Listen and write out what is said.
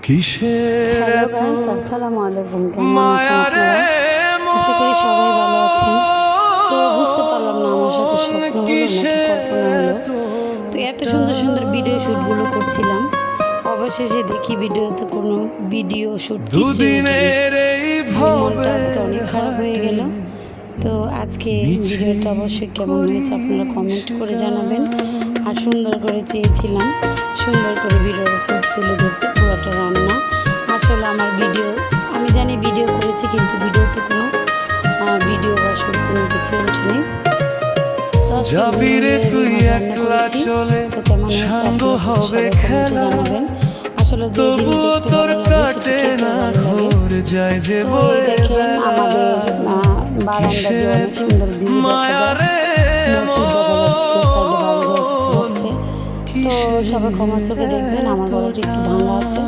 Hello guys, আসসালামু আলাইকুম। কেমন আছেন আপনারা? আশা করি সবাই ভালো আছেন। তো বুঝতে পারলাম না আমার সাথে স্বপ্ন হলো নাকি কল্পনা হলো। তো এত সুন্দর সুন্দর ভিডিও শ্যুটগুলো করছিলাম, অবশেষে দেখি ভিডিওতে কোনো ভিডিও শ্যুট কিছুই মনটা আজকে অনেক খারাপ হয়ে গেল। তো আজকে ভিডিওটা অবশ্যই কেমন হয়েছে আপনারা কমেন্ট করে জানাবেন। আর সুন্দর করে চেয়েছিলাম সুন্দর করে ভিডিও তুলে ধরতে, পুরোটা রান্না। আসলে আমার ভিডিও আমি জানি ভিডিও করেছি, কিন্তু ভিডিওতে কোনো ভিডিও বা শুট কোনো কিছু ওঠেনি। তো কেমন হয়েছে জানাবেন। আসলে যেদিন দেখতে ভালো লাগে সেটা খেতে ভালো লাগে। তো দেখেন আমাদের বারান্দা দিয়ে অনেক সুন্দর ভিউ দেখা যায়, মসজিদ দেখা যাচ্ছে, সাইডে বাড়িঘর দেখা যাচ্ছে। তো সবাই ক্ষমা চোখে দেখবেন, আমার গলাটা একটু ভাঙা আছে।